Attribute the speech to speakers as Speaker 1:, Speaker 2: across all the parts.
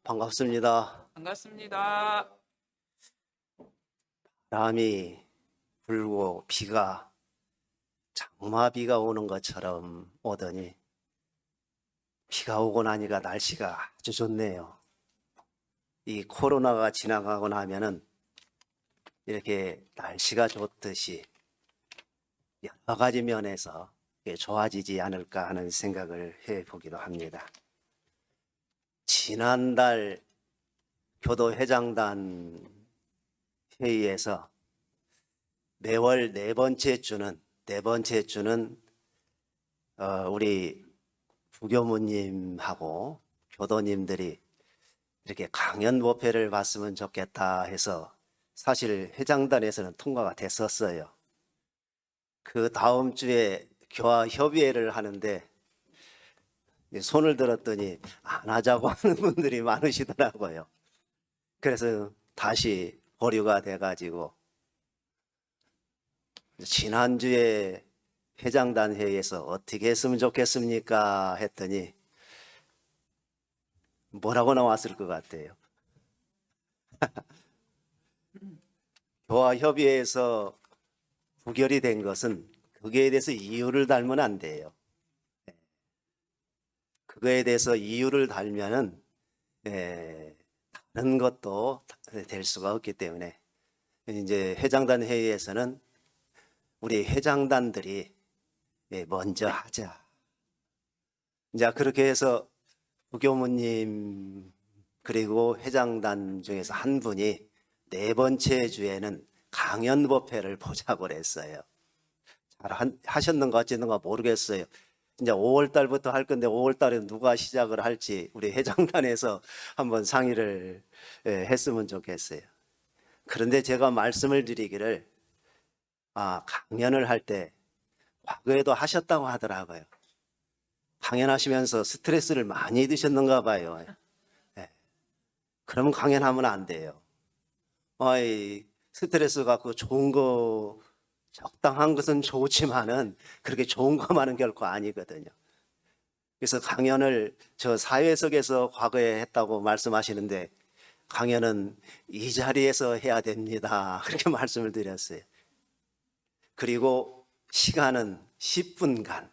Speaker 1: 반갑습니다.
Speaker 2: 반갑습니다.
Speaker 1: 바람이 불고 비가 장마비가 오는 것처럼 오더니 비가 오고 나니까 날씨가 아주 좋네요. 이 코로나가 지나가고 나면은 이렇게 날씨가 좋듯이 여러 가지 면에서 좋아지지 않을까 하는 생각을 해보기도 합니다. 지난달 교도회장단 회의에서 매월 네 번째 주는 우리 부교무님하고 교도님들이 이렇게 강연 모패를 봤으면 좋겠다 해서 사실 회장단에서는 통과가 됐었어요. 그 다음 주에 교화 협의회를 하는데 손을 들었더니 안 하자고 하는 분들이 많으시더라고요. 그래서 다시 보류가 돼가지고 지난주에 회장단 회의에서 어떻게 했으면 좋겠습니까 했더니 뭐라고 나왔을 것 같아요. 교화협의회에서 부결이 된 것은 그거에 대해서 이유를 달면 안 돼요. 그거에 대해서 이유를 달면은 다른 것도 될 수가 없기 때문에 이제 회장단 회의에서는 우리 회장단들이 먼저 하자. 이제 그렇게 해서 부교무님 그리고 회장단 중에서 한 분이 네 번째 주에는 강연 법회를 보자고 그랬어요. 잘 하셨는가 어쨌는가 모르겠어요. 이제 5월 달부터 할 건데 5월 달에 누가 시작을 할지 우리 회장단에서 한번 상의를 했으면 좋겠어요. 그런데 제가 말씀을 드리기를 강연을 할 때 과거에도 하셨다고 하더라고요. 강연하시면서 스트레스를 많이 드셨는가 봐요. 그러면 강연하면 안 돼요. 스트레스 갖고 좋은 거 적당한 것은 좋지만은 그렇게 좋은 것만은 결코 아니거든요. 그래서 강연을 저 사회석에서 과거에 했다고 말씀하시는데 강연은 이 자리에서 해야 됩니다. 그렇게 말씀을 드렸어요. 그리고 시간은 10분간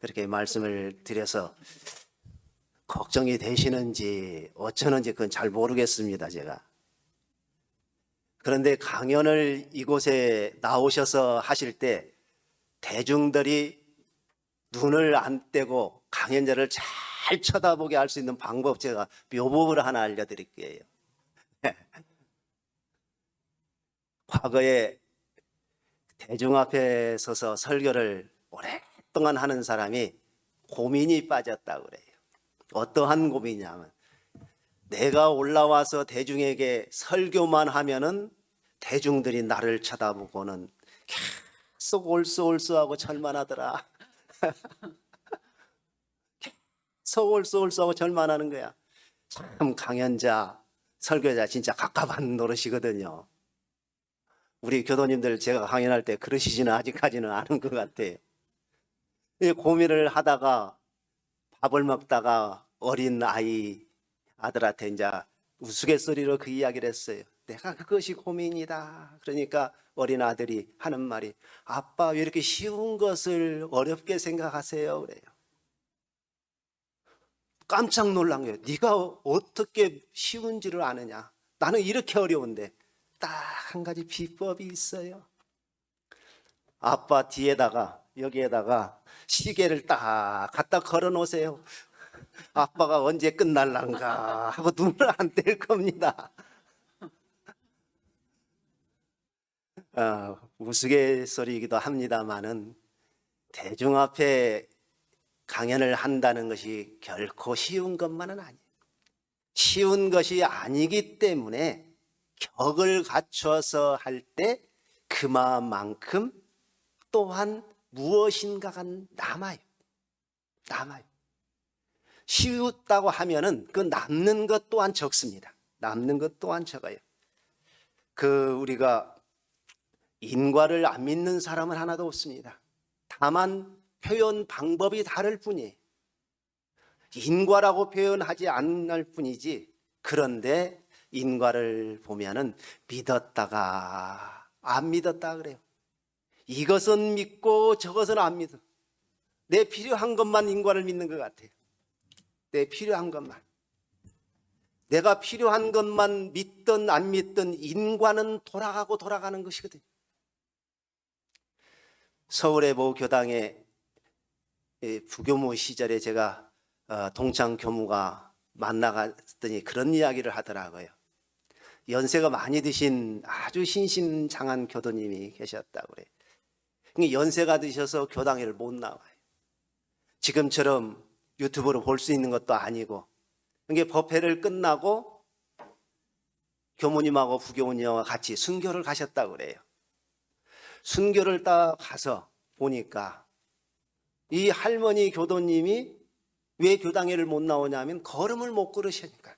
Speaker 1: 그렇게 말씀을 드려서 걱정이 되시는지 어쩌는지 그건 잘 모르겠습니다, 제가. 그런데 강연을 이곳에 나오셔서 하실 때 대중들이 눈을 안 떼고 강연자를 잘 쳐다보게 할 수 있는 방법 제가 묘법을 하나 알려드릴게요. 과거에 대중 앞에 서서 설교를 오랫동안 하는 사람이 고민이 빠졌다고 그래요. 어떠한 고민이냐면 내가 올라와서 대중에게 설교만 하면은 대중들이 나를 쳐다보고는 계속 올쏘올쏘하고 절만하더라. 계속 올쏘올쏘하고 절만하는 거야. 참 강연자, 설교자 진짜 갑갑한 노릇이거든요. 우리 교도님들 제가 강연할 때 그러시지는 아직까지는 않은 것 같아요. 이 고민을 하다가 밥을 먹다가 어린 아들한테 이제 우스갯소리로 그 이야기를 했어요. 내가 그것이 고민이다. 그러니까 어린 아들이 하는 말이 아빠 왜 이렇게 쉬운 것을 어렵게 생각하세요? 그래요. 깜짝 놀란 거예요. 네가 어떻게 쉬운지를 아느냐. 나는 이렇게 어려운데 딱 한 가지 비법이 있어요. 아빠 뒤에다가 여기에다가 시계를 딱 갖다 걸어 놓으세요. 아빠가 언제 끝날란가 하고 눈을 안 뗄 겁니다. 우스갯소리이기도 합니다만은 대중 앞에 강연을 한다는 것이 결코 쉬운 것만은 아니에요. 쉬운 것이 아니기 때문에 격을 갖춰서 할 때 그만큼 또한 무엇인가가 남아요. 쉬웠다고 하면은 그 남는 것 또한 적습니다. 남는 것 또한 적어요. 우리가 인과를 안 믿는 사람은 하나도 없습니다. 다만 표현 방법이 다를 뿐이에요. 인과라고 표현하지 않을 뿐이지, 그런데 인과를 보면은 믿었다가 안 믿었다 그래요. 이것은 믿고 저것은 안 믿어. 내 필요한 것만 인과를 믿는 것 같아요. 내 필요한 것만. 내가 필요한 것만 믿든 안 믿든 인과는 돌아가고 돌아가는 것이거든요. 서울의 모 교당에 부교무 시절에 제가 동창 교무가 만나갔더니 그런 이야기를 하더라고요. 연세가 많이 드신 아주 신심장한 교도님이 계셨다고 그래요. 연세가 드셔서 교당에를 못 나와요. 지금처럼 유튜브로 볼 수 있는 것도 아니고, 이게 법회를 끝나고 교무님하고 부교무님과 같이 순교를 가셨다고 그래요. 순교를 딱 가서 보니까 이 할머니 교도님이 왜 교당회를 못 나오냐면 걸음을 못 걸으시니까.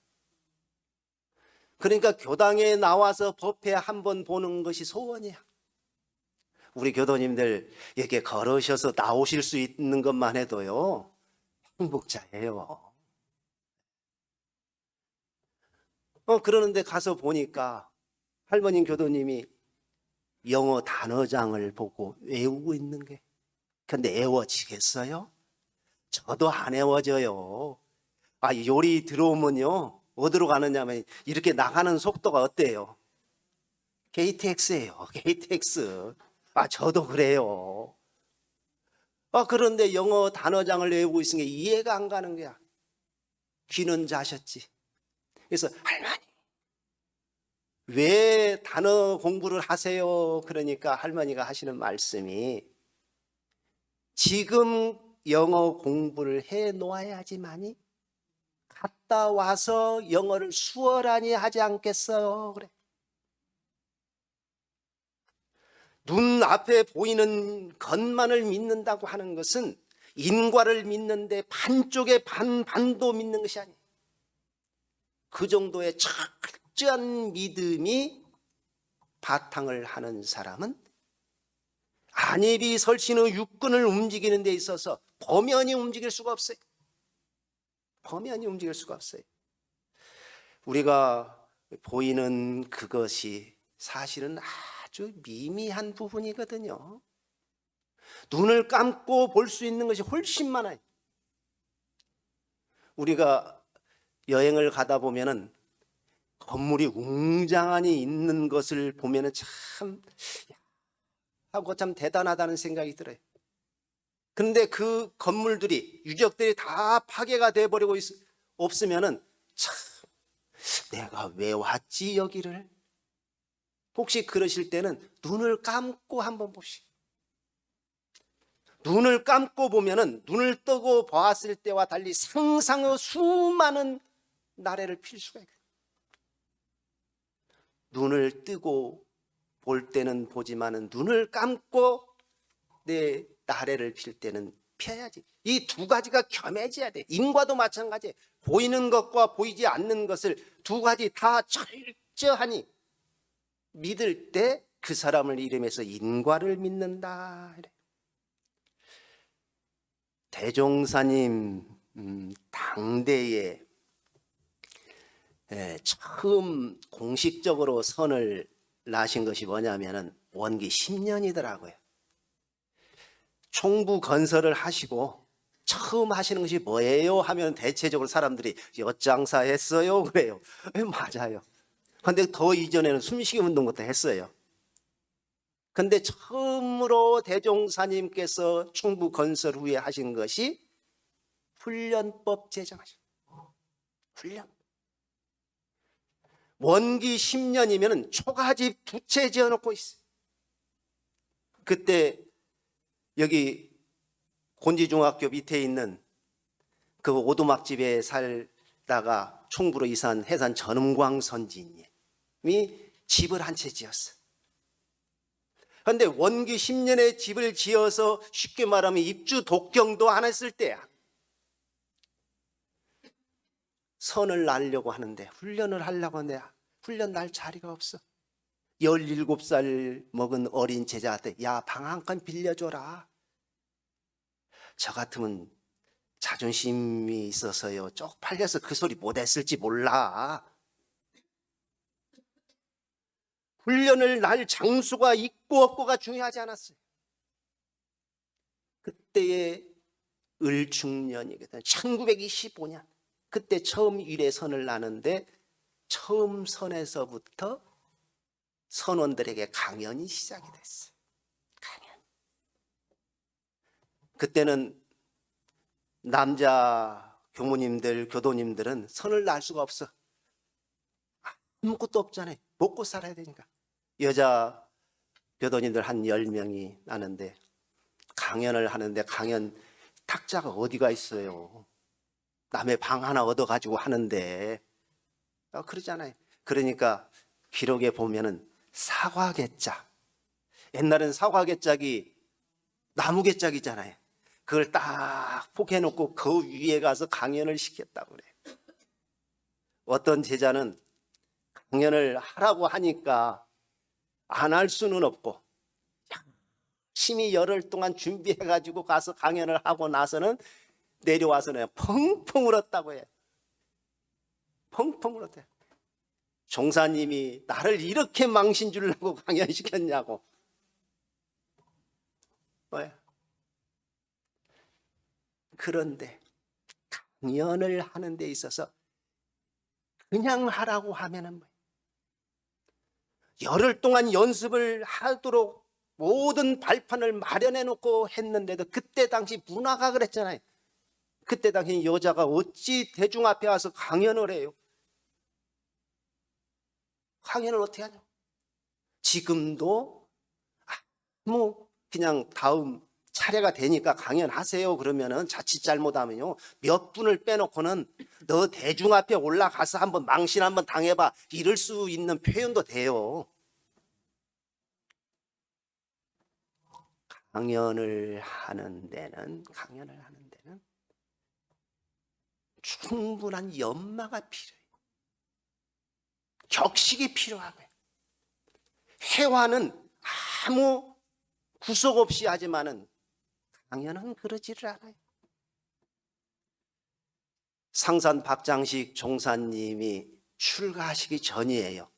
Speaker 1: 그러니까 교당에 나와서 법회 한번 보는 것이 소원이야. 우리 교도님들 이렇게 걸으셔서 나오실 수 있는 것만 해도요, 행복자예요. 그러는데 가서 보니까 할머니 교도님이 영어 단어장을 보고 외우고 있는 게, 근데 외워지겠어요? 저도 안 외워져요. 요리 들어오면요, 어디로 가느냐면 이렇게 나가는 속도가 어때요? KTX예요. KTX. 저도 그래요. 그런데 영어 단어장을 외우고 있으니까 이해가 안 가는 거야. 귀는 자셨지. 그래서 할머니, 왜 단어 공부를 하세요? 그러니까 할머니가 하시는 말씀이, 지금 영어 공부를 해 놓아야지만이 갔다 와서 영어를 수월하니 하지 않겠어요? 그래. 눈앞에 보이는 것만을 믿는다고 하는 것은 인과를 믿는데 반쪽의 반도 믿는 것이 아니에요. 그 정도의 철저한 믿음이 바탕을 하는 사람은 안입이 설신의 육근을 움직이는 데 있어서 범연히 움직일 수가 없어요. 범연히 움직일 수가 없어요. 우리가 보이는 그것이 사실은 아주 미미한 부분이거든요. 눈을 감고 볼 수 있는 것이 훨씬 많아요. 우리가 여행을 가다 보면은 건물이 웅장하니 있는 것을 보면은 참 하고 참 대단하다는 생각이 들어요. 그런데 그 건물들이, 유적들이 다 파괴가 돼버리고 없으면은 참, 내가 왜 왔지 여기를? 혹시 그러실 때는 눈을 감고 한번 보시오. 눈을 감고 보면은 눈을 뜨고 보았을 때와 달리 상상의 수많은 나래를 필 수가 있어요. 눈을 뜨고 볼 때는 보지만은 눈을 감고 내 나래를 필 때는 펴야지. 이 두 가지가 겸해져야 돼. 인과도 마찬가지예요. 보이는 것과 보이지 않는 것을 두 가지 다 철저하니 믿을 때 그 사람을 이름해서 인과를 믿는다. 대종사님 당대에 처음 공식적으로 선을 나신 것이 뭐냐면은 원기 10년이더라고요. 총부 건설을 하시고 처음 하시는 것이 뭐예요? 하면 대체적으로 사람들이 엿장사 했어요 그래요. 맞아요. 그런데 더 이전에는 숨쉬기 운동부터 했어요. 근데 처음으로 대종사님께서 총부 건설 후에 하신 것이 훈련법 제정하셨어요. 훈련. 원기 10년이면 초가집 2채 지어놓고 있어요. 그때 여기 곤지중학교 밑에 있는 그 오두막집에 살다가 총부로 이사한 해산 전음광 선지님이 집을 한 채 지었어요. 그런데 원기 10년에 집을 지어서 쉽게 말하면 입주 독경도 안 했을 때야. 선을 날려고 하는데 훈련을 하려고 하는데 훈련 날 자리가 없어. 17살 먹은 어린 제자한테 야, 방 한 칸 빌려줘라. 저 같으면 자존심이 있어서요. 쪽팔려서 그 소리 못했을지 몰라. 훈련을 날 장수가 있고 없고가 중요하지 않았어요. 그때의 을중년이거든. 1925년. 그때 처음 일회선을 나는데 처음 선에서부터 선원들에게 강연이 시작이 됐어요. 강연. 그때는 남자 교무님들, 교도님들은 선을 날 수가 없어. 아무것도 없잖아요. 먹고 살아야 되니까. 여자 교도님들 한 10명이 나는데 강연을 하는데 강연 탁자가 어디가 있어요. 남의 방 하나 얻어가지고 하는데 그러잖아요. 그러니까 기록에 보면은 사과개짝, 옛날엔 사과개짝이 나무개짝이잖아요. 그걸 딱 포개놓고 그 위에 가서 강연을 시켰다고 그래요. 어떤 제자는 강연을 하라고 하니까 안 할 수는 없고 열심히 열흘 동안 준비해가지고 가서 강연을 하고 나서는 내려와서는 펑펑 울었다고 해요. 펑펑 울었대요. 종사님이 나를 이렇게 망신 주려고 강연시켰냐고. 왜? 그런데 강연을 하는 데 있어서 그냥 하라고 하면은 열흘 동안 연습을 하도록 모든 발판을 마련해 놓고 했는데도 그때 당시 문화가 그랬잖아요. 그때 당시 여자가 어찌 대중 앞에 와서 강연을 해요? 강연을 어떻게 하냐? 지금도 그냥 다음 차례가 되니까 강연하세요 그러면은 자칫 잘못하면요 몇 분을 빼놓고는 너 대중 앞에 올라가서 한번 망신 한번 당해봐 이럴 수 있는 표현도 돼요. 강연을 하는 데는 충분한 연마가 필요해요. 격식이 필요하고요. 회화는 아무 구속 없이 하지만은 강연은 그러지를 않아요. 상산 박장식 종사님이 출가하시기 전이에요.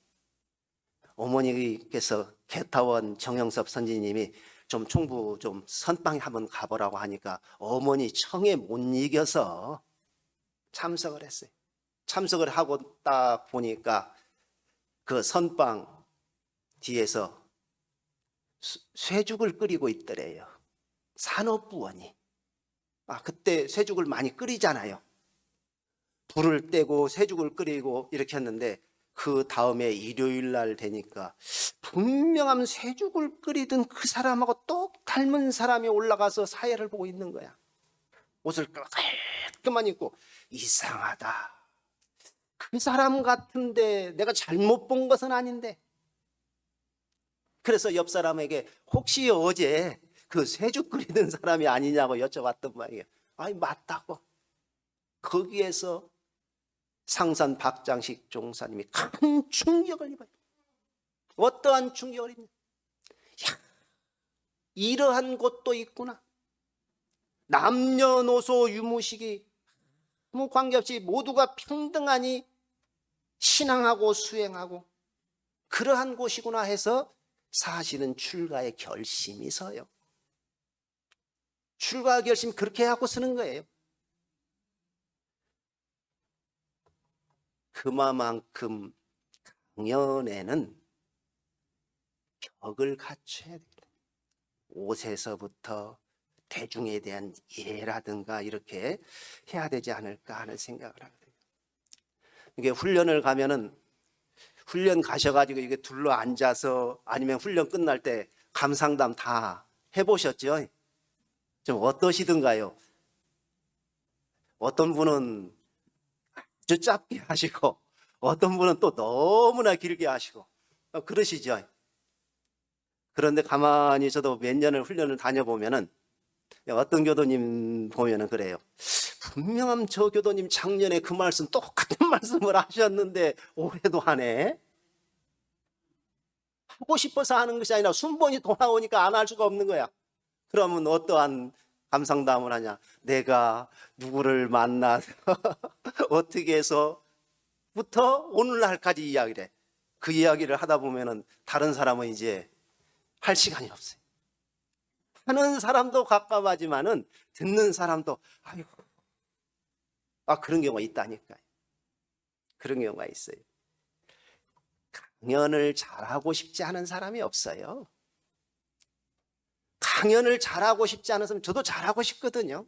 Speaker 1: 어머니께서 개타원 정영섭 선지님이 좀 총부 좀 선방에 한번 가보라고 하니까 어머니 청에 못 이겨서 참석을 했어요. 참석을 하고 딱 보니까 그 선방 뒤에서 쇠죽을 끓이고 있더래요. 산업부원이. 그때 쇠죽을 많이 끓이잖아요. 불을 떼고 쇠죽을 끓이고 이렇게 했는데 그 다음에 일요일 날 되니까 분명한 쇠죽을 끓이던 그 사람하고 똑 닮은 사람이 올라가서 사회를 보고 있는 거야. 옷을 깔끔만 입고 이상하다. 그 사람 같은데 내가 잘못 본 것은 아닌데. 그래서 옆 사람에게 혹시 어제 그 쇠죽 끓이던 사람이 아니냐고 여쭤봤단 말이에요. 아니 맞다고. 거기에서 상산 박장식 종사님이 큰 충격을 입어요. 어떠한 충격을 입냐. 이러한 곳도 있구나. 남녀노소 유무식이 아무 관계없이 모두가 평등하니 신앙하고 수행하고 그러한 곳이구나 해서 사실은 출가의 결심이 서요. 출가 결심 그렇게 하고 쓰는 거예요. 그만큼 강연에는 격을 갖춰야 됩니다. 옷에서부터 대중에 대한 예라든가 이렇게 해야 되지 않을까 하는 생각을 하거든요. 이게 훈련을 가면은 훈련 가셔가지고 이게 둘러 앉아서 아니면 훈련 끝날 때 감상담 다 해보셨죠? 좀 어떠시던가요? 어떤 분은 아주 짧게 하시고 어떤 분은 또 너무나 길게 하시고 그러시죠? 그런데 가만히 저도 몇 년을 훈련을 다녀보면은 어떤 교도님 보면은 그래요. 분명한 저 교도님 작년에 그 말씀 똑같은 말씀을 하셨는데 올해도 하네. 하고 싶어서 하는 것이 아니라 순번이 돌아오니까 안 할 수가 없는 거야. 그러면 어떠한 감상담을 하냐? 내가 누구를 만나서 어떻게 해서부터 오늘날까지 이야기를 해. 그 이야기를 하다 보면은 다른 사람은 이제 할 시간이 없어요. 하는 사람도 갑갑하지만은 듣는 사람도 아이고, 그런 경우가 있다니까요. 그런 경우가 있어요. 강연을 잘하고 싶지 않은 사람이 없어요. 강연을 잘하고 싶지 않으면 저도 잘하고 싶거든요.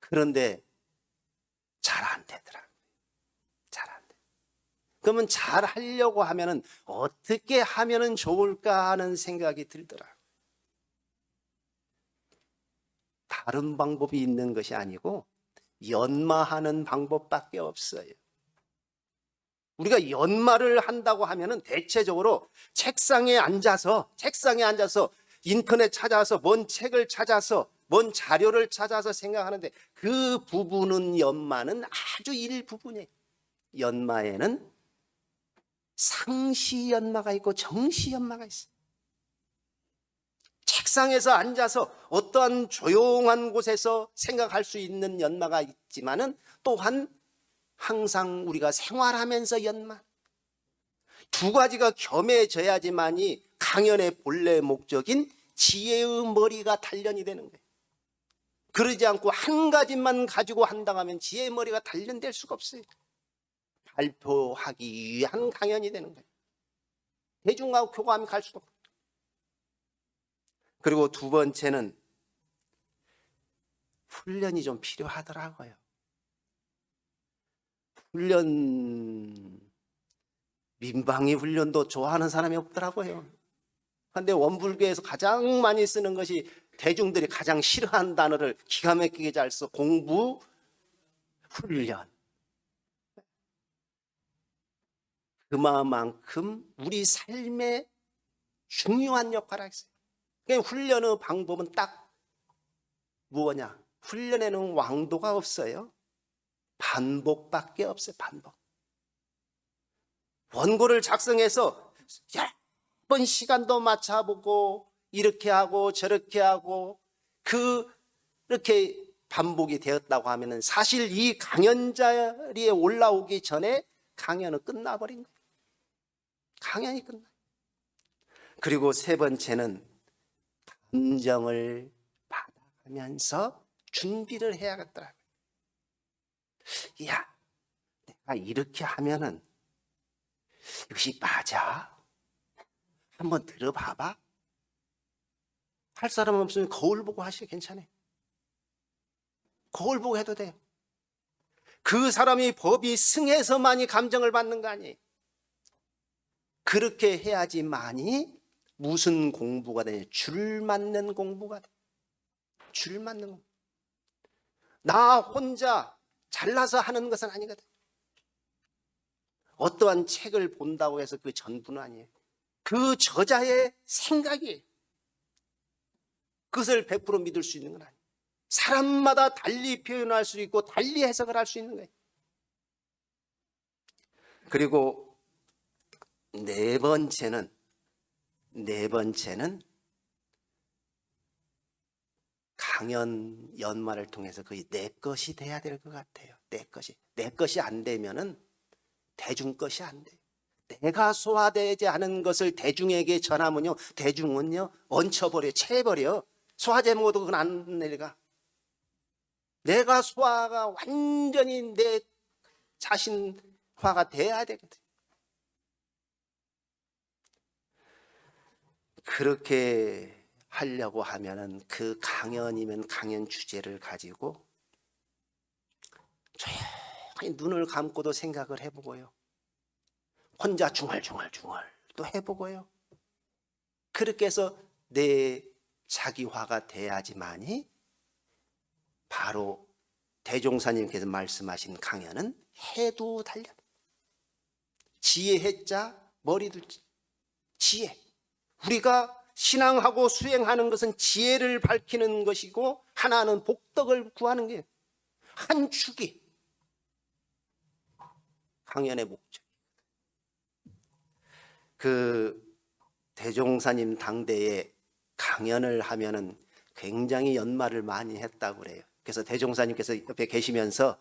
Speaker 1: 그런데 잘 안 되더라고요. 잘 안 돼. 그러면 잘 하려고 하면은 어떻게 하면은 좋을까 하는 생각이 들더라고요. 다른 방법이 있는 것이 아니고 연마하는 방법밖에 없어요. 우리가 연마를 한다고 하면은 대체적으로 책상에 앉아서 인터넷 찾아서 뭔 책을 찾아서 뭔 자료를 찾아서 생각하는데 그 부분은 연마는 아주 일부분이에요. 연마에는 상시 연마가 있고 정시 연마가 있어요. 책상에서 앉아서 어떠한 조용한 곳에서 생각할 수 있는 연마가 있지만은 또한 항상 우리가 생활하면서 연마. 두 가지가 겸해져야지만이 강연의 본래 목적인 지혜의 머리가 단련이 되는 거예요. 그러지 않고 한 가지만 가지고 한다고 하면 지혜의 머리가 단련될 수가 없어요. 발표하기 위한 강연이 되는 거예요. 대중하고 교감이 갈 수가 없어요. 그리고 두 번째는 훈련이 좀 필요하더라고요. 민방위 훈련도 좋아하는 사람이 없더라고요. 그런데 원불교에서 가장 많이 쓰는 것이 대중들이 가장 싫어하는 단어를 기가 막히게 잘 써. 공부, 훈련. 그만큼 우리 삶에 중요한 역할을 했어요. 그러니까 훈련의 방법은 딱 무엇냐? 훈련에는 왕도가 없어요. 반복밖에 없어요. 반복. 원고를 작성해서 여러 번 시간도 맞춰보고 이렇게 하고 저렇게 하고 그렇게 반복이 되었다고 하면은 사실 이 강연 자리에 올라오기 전에 강연은 끝나버린 거예요. 강연이 끝나. 그리고 세 번째는 감정을 받아가면서 준비를 해야겠더라고요. 야, 내가 이렇게 하면은 이것이 맞아? 한번 들어봐봐. 할 사람 없으면 거울 보고 하시게 괜찮아요. 거울 보고 해도 돼요. 그 사람이 법이 승해서만이 감정을 받는 거 아니에요. 그렇게 해야지만이 무슨 공부가 되냐? 줄 맞는 공부가 돼. 줄 맞는 공부. 나 혼자 잘나서 하는 것은 아니거든. 어떠한 책을 본다고 해서 그 전부는 아니에요. 그 저자의 생각이에요. 그것을 100% 믿을 수 있는 건 아니에요. 사람마다 달리 표현할 수 있고 달리 해석을 할 수 있는 거예요. 그리고 네 번째는 강연 연마를 통해서 거의 내 것이 돼야 될 것 같아요. 내 것이 안 되면은 대중 것이 안 돼요. 내가 소화되지 않은 것을 대중에게 전하면요, 대중은요 얹혀버려, 채버려. 소화제 먹어도 그건 안 내려가. 내가 소화가 완전히 내 자신화가 돼야 되거든. 그렇게 하려고 하면은 그 강연이면 강연 주제를 가지고 조용히 눈을 감고도 생각을 해보고요. 혼자 중얼중얼 또 해보고요. 그렇게 해서 내 자기화가 돼야지만이 바로 대종사님께서 말씀하신 강연은 해도 단련. 지혜 해자 머리 둘자. 지혜. 우리가 신앙하고 수행하는 것은 지혜를 밝히는 것이고 하나는 복덕을 구하는 게 한 축이 강연의 목적. 그 대종사님 당대에 강연을 하면은 굉장히 연말을 많이 했다고 그래요. 그래서 대종사님께서 옆에 계시면서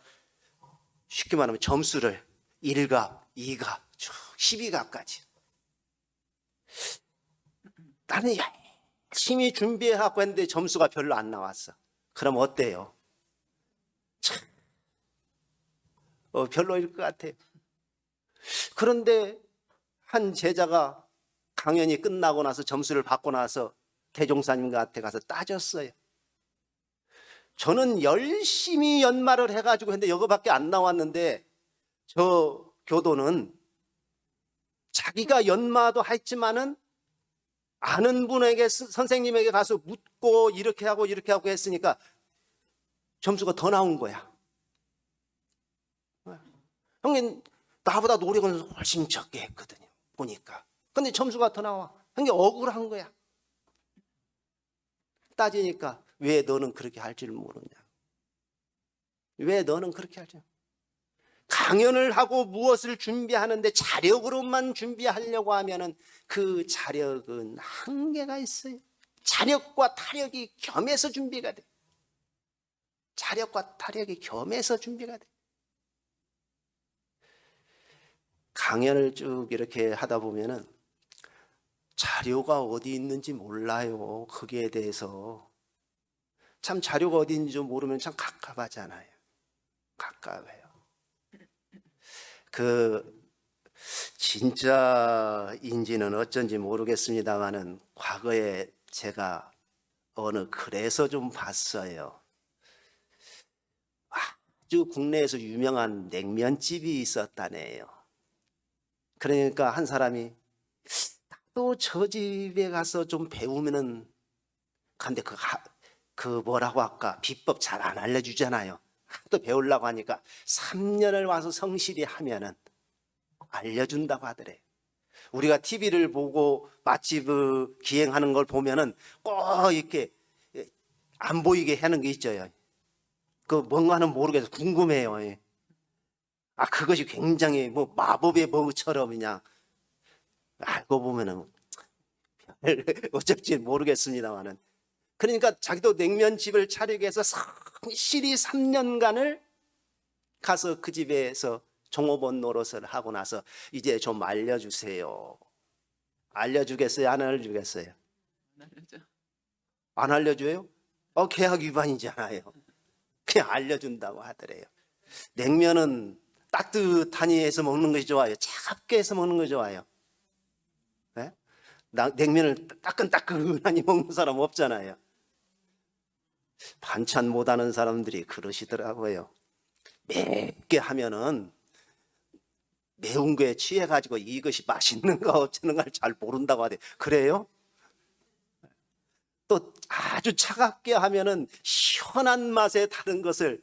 Speaker 1: 쉽게 말하면 점수를 1갑, 2갑, 12갑까지. 나는 열심히 준비해갖고 했는데 점수가 별로 안 나왔어. 그럼 어때요? 참, 별로일 것 같아요. 그런데 한 제자가 강연이 끝나고 나서 점수를 받고 나서 대종사님한테 가서 따졌어요. 저는 열심히 연말을 해가지고 했는데 이거밖에 안 나왔는데 저 교도는 자기가 연마도 했지만은 아는 분에게 선생님에게 가서 묻고 이렇게 하고 했으니까 점수가 더 나온 거야. 형님 나보다 노력은 훨씬 적게 했거든요. 보니까. 근데 점수가 더 나와. 형님 억울한 거야. 따지니까 왜 너는 그렇게 할 줄 모르냐. 왜 너는 그렇게 할 줄. 강연을 하고 무엇을 준비하는데 자력으로만 준비하려고 하면은 그 자력은 한계가 있어요. 자력과 타력이 겸해서 준비가 돼. 자력과 타력이 겸해서 준비가 돼. 강연을 쭉 이렇게 하다 보면은 자료가 어디 있는지 몰라요. 거기에 대해서. 참 자료가 어디 있는지 모르면 참 갑갑하잖아요. 갑갑해요. 진짜인지는 어쩐지 모르겠습니다만은 과거에 제가 어느 글에서 좀 봤어요. 아주 국내에서 유명한 냉면집이 있었다네요. 그러니까 한 사람이 또 저 집에 가서 좀 배우면은, 근데 그 뭐라고 할까, 비법 잘 안 알려주잖아요. 또 배우려고 하니까 3년을 와서 성실히 하면은 알려준다고 하더래. 우리가 TV를 보고 맛집 기행하는 걸 보면은 꼭 이렇게 안 보이게 하는 게 있죠. 그 뭔가는 모르겠어. 궁금해요. 그것이 굉장히 뭐 마법의 버그처럼 그냥 알고 보면은 어쩔지 모르겠습니다만은. 그러니까 자기도 냉면집을 차리기 위해서 성실히 3년간을 가서 그 집에서 종업원 노릇을 하고 나서 이제 좀 알려주세요. 알려주겠어요? 안 알려주겠어요? 안 알려줘요? 계약 위반이잖아요. 그냥 알려준다고 하더래요. 냉면은 따뜻하니 해서 먹는 것이 좋아요? 차갑게 해서 먹는 것이 좋아요? 네? 냉면을 따끈따끈하니 먹는 사람 없잖아요. 반찬 못하는 사람들이 그러시더라고요. 맵게 하면은 매운 거에 취해가지고 이것이 맛있는가 어쩌는가 잘 모른다고 하대. 그래요? 또 아주 차갑게 하면은 시원한 맛의 다른 것을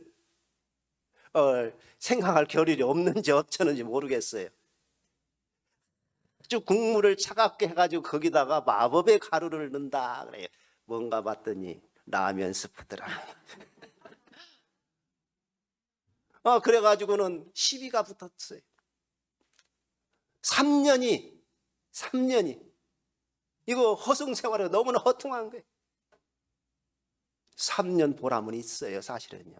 Speaker 1: 생각할 겨를이 없는지 어쩌는지 모르겠어요. 아주 국물을 차갑게 해가지고 거기다가 마법의 가루를 넣는다 그래요. 뭔가 봤더니 라면 스프더라. 그래가지고는 시비가 붙었어요. 3년이 이거 허송세월에 너무나 허통한 거예요. 3년 보람은 있어요, 사실은요.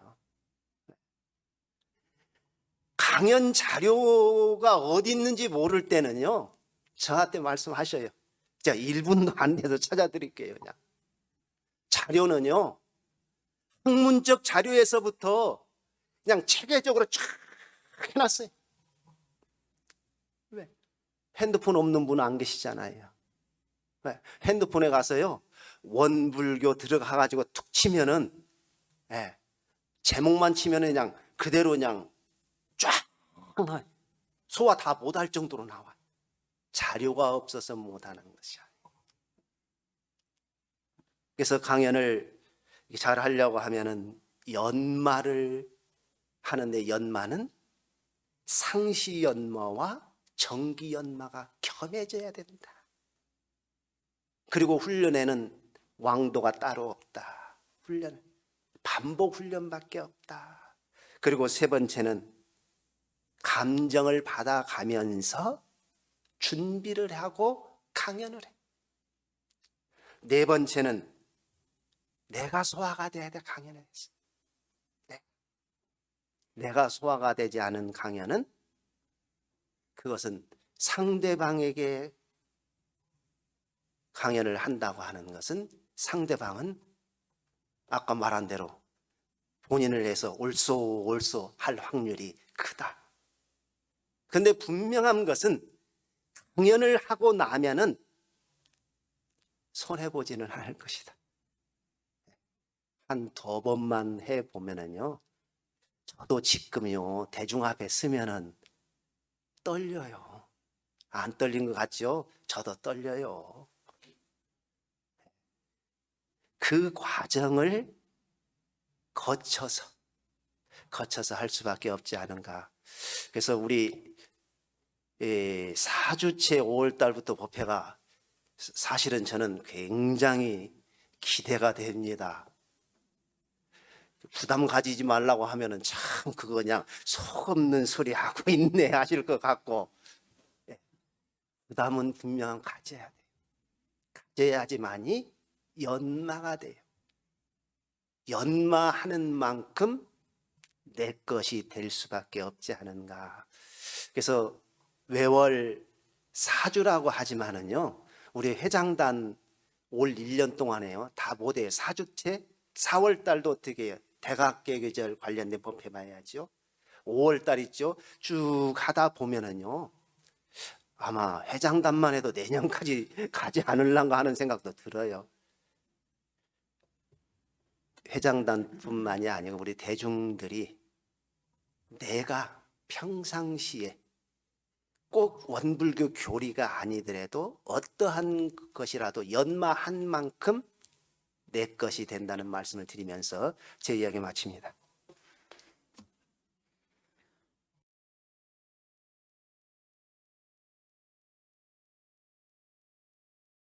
Speaker 1: 강연 자료가 어디 있는지 모를 때는요, 저한테 말씀하셔요. 제가 1분도 안 돼서 찾아드릴게요. 그냥. 자료는요, 학문적 자료에서부터 그냥 체계적으로 쫙 해놨어요. 왜? 핸드폰 없는 분은 안 계시잖아요. 왜? 핸드폰에 가서요, 원불교 들어가가지고 툭 치면은, 제목만 치면은 그냥 그대로 그냥 쫙 소화 다 못할 정도로 나와. 자료가 없어서 못하는 것이야. 그래서 강연을 잘 하려고 하면은 연마를 하는데, 연마는 상시 연마와 정기 연마가 겸해져야 된다. 그리고 훈련에는 왕도가 따로 없다. 훈련, 반복 훈련밖에 없다. 그리고 세 번째는 감정을 받아가면서 준비를 하고 강연을 해. 네 번째는 내가 소화가 돼야 돼, 강연에. 내가 소화가 되지 않은 강연은 그것은 상대방에게 강연을 한다고 하는 것은 상대방은 아까 말한 대로 본인을 해서 옳소 할 확률이 크다. 근데 분명한 것은 강연을 하고 나면은 손해보지는 않을 것이다. 한 두 번만 해보면은요, 저도 지금요, 대중 앞에 서면은 떨려요. 안 떨린 것 같죠? 저도 떨려요. 그 과정을 거쳐서 할 수밖에 없지 않은가. 그래서 우리 4주째 5월 달부터 법회가 사실은 저는 굉장히 기대가 됩니다. 부담 가지지 말라고 하면은 참 그거 그냥 속 없는 소리 하고 있네 하실 것 같고, 부담은 분명 가져야 돼요. 가져야지만이 연마가 돼요. 연마하는 만큼 내 것이 될 수밖에 없지 않은가. 그래서 외월 사주라고 하지만은요, 우리 회장단 올 1년 동안에요, 다 못해요. 4주째 4월 달도 어떻게 해요? 대각계절 관련된 법회 봐야죠. 5월 달 있죠. 쭉 하다 보면은요, 아마 회장단만 해도 내년까지 가지 않을란가 하는 생각도 들어요. 회장단뿐만이 아니고 우리 대중들이 내가 평상시에 꼭 원불교 교리가 아니더라도 어떠한 것이라도 연마한 만큼 내 것이 된다는 말씀을 드리면서 제 이야기 마칩니다.